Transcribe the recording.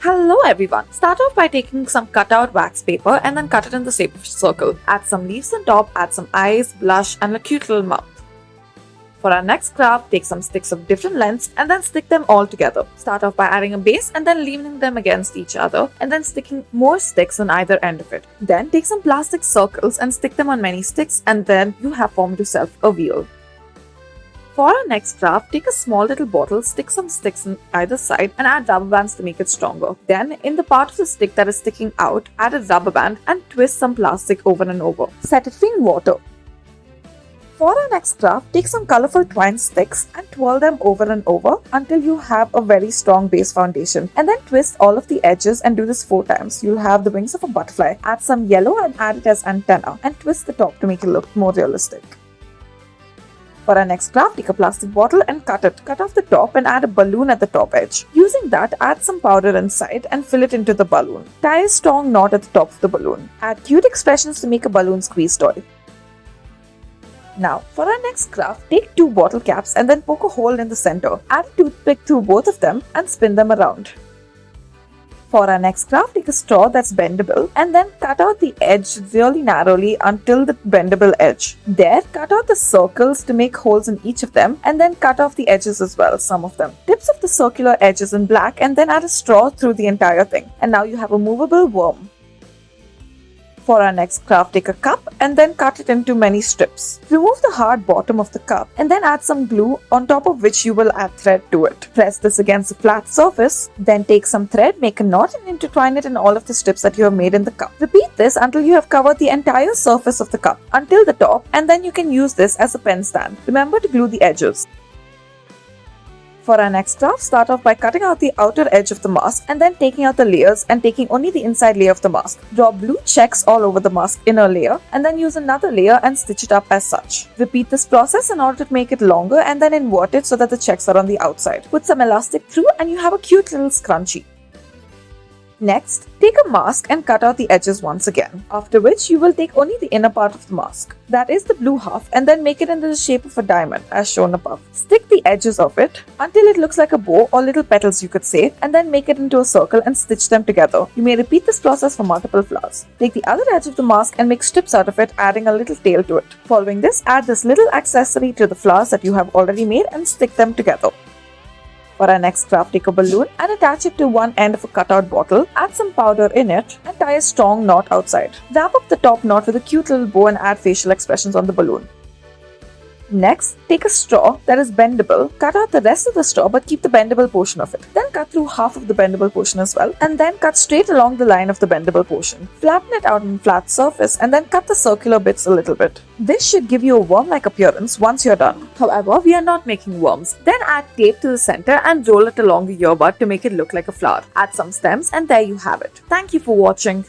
Hello everyone! Start off by taking some cutout wax paper and then cut it in the shape of a circle. Add some leaves on top, add some eyes, blush and a cute little mouth. For our next craft, take some sticks of different lengths and then stick them all together. Start off by adding a base and then leaning them against each other and then sticking more sticks on either end of it. Then take some plastic circles and stick them on many sticks and then you have formed yourself a wheel. For our next craft, take a small little bottle, stick some sticks on either side and add rubber bands to make it stronger. Then, in the part of the stick that is sticking out, add a rubber band and twist some plastic over and over. Set it free in water. For our next craft, take some colorful twine sticks and twirl them over and over until you have a very strong base foundation. And then twist all of the edges and do this 4 times. You'll have the wings of a butterfly. Add some yellow and add it as antenna and twist the top to make it look more realistic. For our next craft, take a plastic bottle and cut it. Cut off the top and add a balloon at the top edge. Using that, add some powder inside and fill it into the balloon. Tie a strong knot at the top of the balloon. Add cute expressions to make a balloon squeeze toy. Now, for our next craft, take 2 bottle caps and then poke a hole in the center. Add a toothpick through both of them and spin them around. For our next craft, take a straw that's bendable and then cut out the edge really narrowly until the bendable edge. There, cut out the circles to make holes in each of them and then cut off the edges as well, some of them. Tips of the circular edges in black and then add a straw through the entire thing. And now you have a movable worm. For our next craft, take a cup and then cut it into many strips. Remove the hard bottom of the cup and then add some glue on top of which you will add thread to it. Press this against a flat surface, then take some thread, make a knot and intertwine it in all of the strips that you have made in the cup. Repeat this until you have covered the entire surface of the cup until the top and then you can use this as a pen stand. Remember to glue the edges. For our next craft, start off by cutting out the outer edge of the mask and then taking out the layers and taking only the inside layer of the mask. Draw blue checks all over the mask inner layer and then use another layer and stitch it up as such. Repeat this process in order to make it longer and then invert it so that the checks are on the outside. Put some elastic through and you have a cute little scrunchie. Next, take a mask and cut out the edges once again, after which you will take only the inner part of the mask, that is the blue half, and then make it into the shape of a diamond as shown above. Stick the edges of it until it looks like a bow or little petals you could say, and then make it into a circle and stitch them together. You may repeat this process for multiple flowers. Take the other edge of the mask and make strips out of it, adding a little tail to it. Following this, add this little accessory to the flowers that you have already made and stick them together. For our next craft, take a balloon and attach it to one end of a cutout bottle, add some powder in it and tie a strong knot outside. Wrap up the top knot with a cute little bow and add facial expressions on the balloon. Next, take a straw that is bendable, cut out the rest of the straw but keep the bendable portion of it. Then cut through half of the bendable portion as well and then cut straight along the line of the bendable portion. Flatten it out on a flat surface and then cut the circular bits a little bit. This should give you a worm-like appearance once you're done. However, we are not making worms. Then add tape to the center and roll it along the earbud to make it look like a flower. Add some stems and there you have it. Thank you for watching.